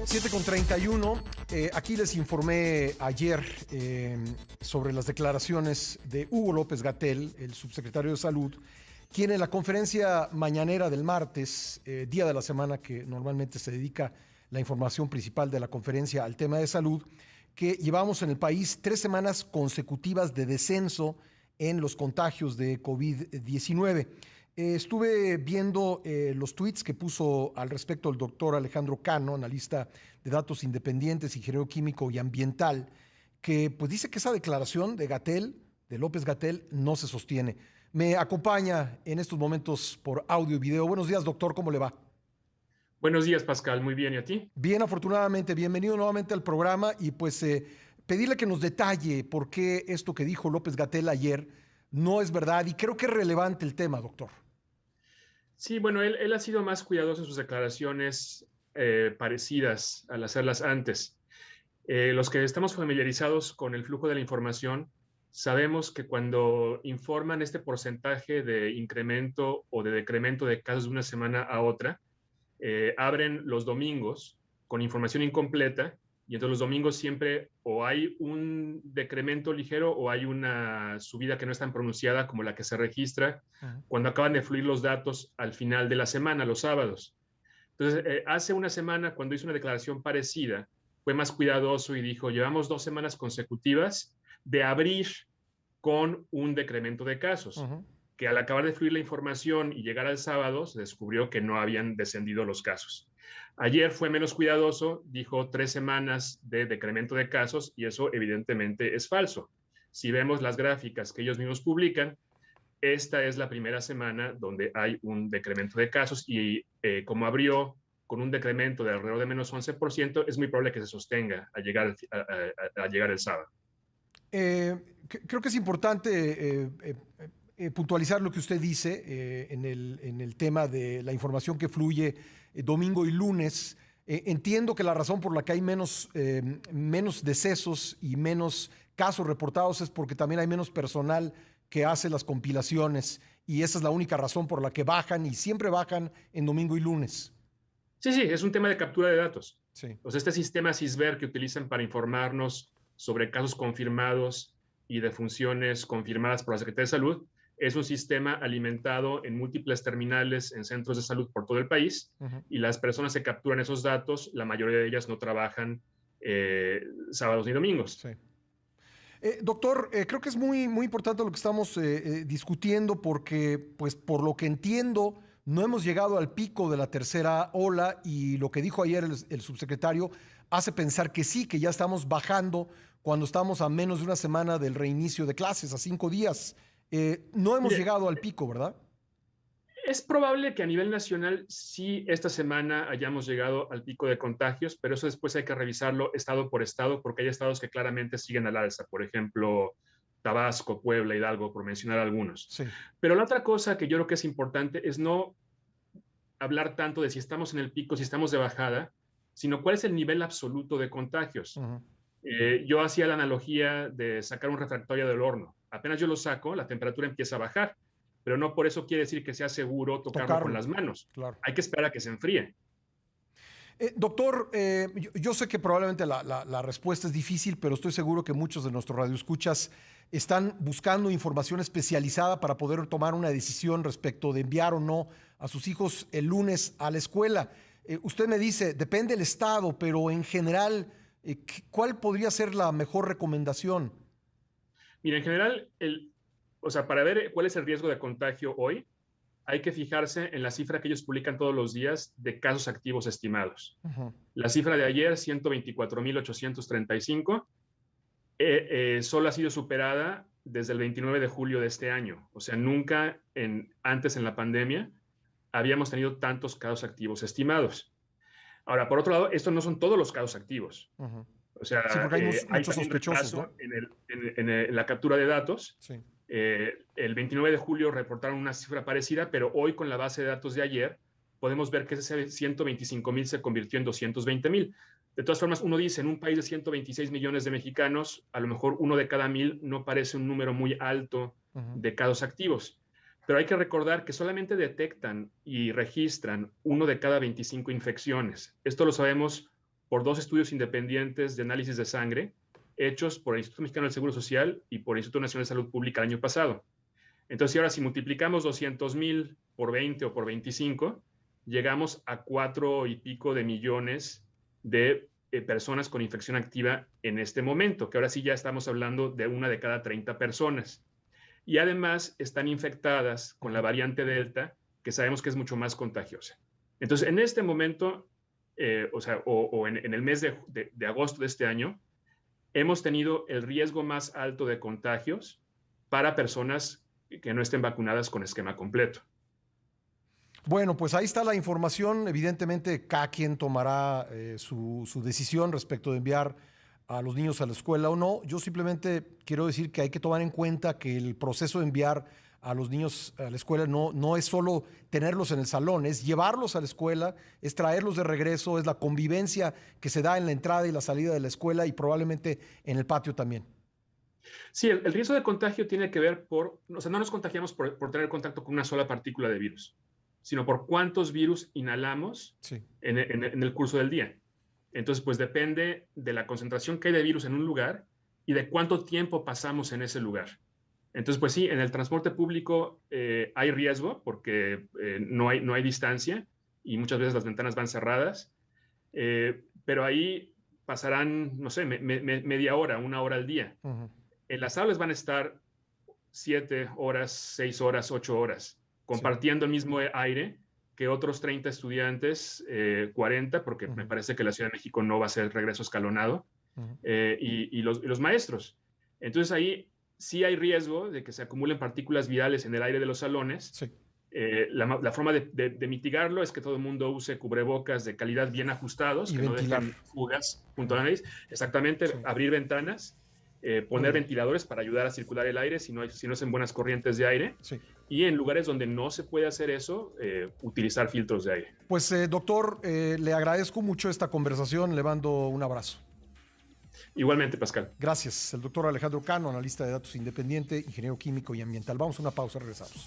7:31. Aquí les informé ayer sobre las declaraciones de Hugo López-Gatell, el subsecretario de Salud, quien en la conferencia mañanera del martes, día de la semana que normalmente se dedica la información principal de la conferencia al tema de salud, que llevamos en el país 3 semanas consecutivas de descenso en los contagios de COVID-19. Estuve viendo los tweets que puso al respecto el doctor Alejandro Cano, analista de datos independientes, ingeniero químico y ambiental, que pues dice que esa declaración de Gatell, de López-Gatell, no se sostiene. Me acompaña en estos momentos por audio y video. Buenos días, doctor, ¿cómo le va? Buenos días, Pascal. Muy bien. ¿Y a ti? Bien, afortunadamente. Bienvenido nuevamente al programa y pues pedirle que nos detalle por qué esto que dijo López-Gatell ayer no es verdad y creo que es relevante el tema, doctor. Sí, bueno, él ha sido más cuidadoso en sus declaraciones parecidas al hacerlas antes. Los que estamos familiarizados con el flujo de la información, sabemos que cuando informan este porcentaje de incremento o de decremento de casos de una semana a otra, abren los domingos con información incompleta y entonces los domingos siempre o hay un decremento ligero o hay una subida que no es tan pronunciada como la que se registra cuando acaban de fluir los datos al final de la semana, los sábados. Entonces, hace una semana, cuando hizo una declaración parecida, fue más cuidadoso y dijo, llevamos 2 semanas consecutivas de abrir con un decremento de casos, que al acabar de fluir la información y llegar al sábado, se descubrió que no habían descendido los casos. Ayer fue menos cuidadoso, dijo 3 semanas de decremento de casos y eso evidentemente es falso. Si vemos las gráficas que ellos mismos publican, esta es la primera semana donde hay un decremento de casos y como abrió con un decremento de alrededor de menos 11%, es muy probable que se sostenga a llegar, a llegar el sábado. Eh, Creo que es importante puntualizar lo que usted dice en el tema de la información que fluye domingo y lunes. Entiendo que la razón por la que hay menos decesos y menos casos reportados es porque también hay menos personal que hace las compilaciones y esa es la única razón por la que bajan y siempre bajan en domingo y lunes. Sí, sí, es un tema de captura de datos. Sí. O sea, este sistema CISVER que utilizan para informarnos sobre casos confirmados y defunciones confirmadas por la Secretaría de Salud es un sistema alimentado en múltiples terminales en centros de salud por todo el país y las personas que capturan esos datos, la mayoría de ellas no trabajan sábados ni domingos. Sí. Doctor, creo que es muy importante lo que estamos discutiendo porque, pues, por lo que entiendo, no hemos llegado al pico de la tercera ola y lo que dijo ayer el subsecretario hace pensar que sí, que ya estamos bajando cuando estamos a menos de una semana del reinicio de clases, a 5 días. No hemos Mire, llegado al pico, ¿verdad? es probable que a nivel nacional sí esta semana hayamos llegado al pico de contagios, pero eso después hay que revisarlo estado por estado, porque hay estados que claramente siguen al alza, por ejemplo, Tabasco, Puebla, Hidalgo, por mencionar algunos. Sí. Pero la otra cosa que yo creo que es importante es no hablar tanto de si estamos en el pico, si estamos de bajada, sino cuál es el nivel absoluto de contagios. Ujú. Yo hacía la analogía de sacar un refractario del horno. Apenas yo lo saco, la temperatura empieza a bajar, pero no por eso quiere decir que sea seguro tocarlo con Tocarlo, las manos. claro. Hay que esperar a que se enfríe. Doctor, yo sé que probablemente la respuesta es difícil, pero estoy seguro que muchos de nuestros radioescuchas están buscando información especializada para poder tomar una decisión respecto de enviar o no a sus hijos el lunes a la escuela. Usted me dice, depende del estado, pero en general, ¿cuál podría ser la mejor recomendación? Mira, en general, o sea, para ver cuál es el riesgo de contagio hoy, hay que fijarse en la cifra que ellos publican todos los días de casos activos estimados. Ujú. La cifra de ayer, 124,835, solo ha sido superada desde el 29 de julio de este año. O sea, nunca antes en la pandemia habíamos tenido tantos casos activos estimados. Ahora, por otro lado, estos no son todos los casos activos. Ujú. O Sí, sea, porque hay hay muchos también sospechosos, ¿no? retraso en la captura de datos. Sí. El 29 de julio reportaron una cifra parecida, pero hoy con la base de datos de ayer podemos ver que ese 125,000 se convirtió en 220,000. De todas formas, uno dice, en un país de 126 millones de mexicanos, a lo mejor uno de cada 1,000 no parece un número muy alto Ujú. de casos activos. Pero hay que recordar que solamente detectan y registran uno de cada 25 infecciones. Esto lo sabemos por 2 estudios independientes de análisis de sangre hechos por el Instituto Mexicano del Seguro Social y por el Instituto Nacional de Salud Pública el año pasado. Entonces, ahora si multiplicamos 200,000 por 20 o por 25, llegamos a 4 y pico de millones de personas con infección activa en este momento, que ahora sí ya estamos hablando de 1 de cada 30 personas. Y además están infectadas con la variante Delta, que sabemos que es mucho más contagiosa. Entonces, en este momento, en el mes de agosto de este año, hemos tenido el riesgo más alto de contagios para personas que no estén vacunadas con esquema completo. Bueno, pues ahí está la información. Evidentemente, cada quien tomará su decisión respecto de enviar a los niños a la escuela o no. Yo simplemente quiero decir que hay que tomar en cuenta que el proceso de enviar a los niños a la escuela no es solo tenerlos en el salón, es llevarlos a la escuela, es traerlos de regreso, es la convivencia que se da en la entrada y la salida de la escuela y probablemente en el patio también. Sí, el riesgo de contagio tiene que ver no nos contagiamos por tener contacto con una sola partícula de virus, sino por cuántos virus inhalamos Sí. en el curso del día. Entonces, pues depende de la concentración que hay de virus en un lugar y de cuánto tiempo pasamos en ese lugar. Entonces, pues sí, en el transporte público hay riesgo porque no hay distancia y muchas veces las ventanas van cerradas, pero ahí pasarán, no sé, media hora, 1 hora al día. Uh-huh. En las aulas van a estar 7 horas, 6 horas, 8 horas, compartiendo el mismo aire que otros 30 estudiantes, 40, porque me parece que la Ciudad de México no va a ser regreso escalonado, y los maestros. Entonces ahí sí hay riesgo de que se acumulen partículas virales en el aire de los salones. Sí. La forma de mitigarlo es que todo el mundo use cubrebocas de calidad bien ajustados, Y que ventilar. no dejen fugas junto a la nariz. Exactamente, Sí. abrir ventanas, poner ventiladores para ayudar a circular el aire si no es en buenas corrientes de aire. Sí. Y en lugares donde no se puede hacer eso, utilizar filtros de aire. Pues, doctor, le agradezco mucho esta conversación. Le mando un abrazo. Igualmente, Pascal. Gracias. El doctor Alejandro Cano, analista de datos independiente, ingeniero químico y ambiental. Vamos a una pausa, regresamos.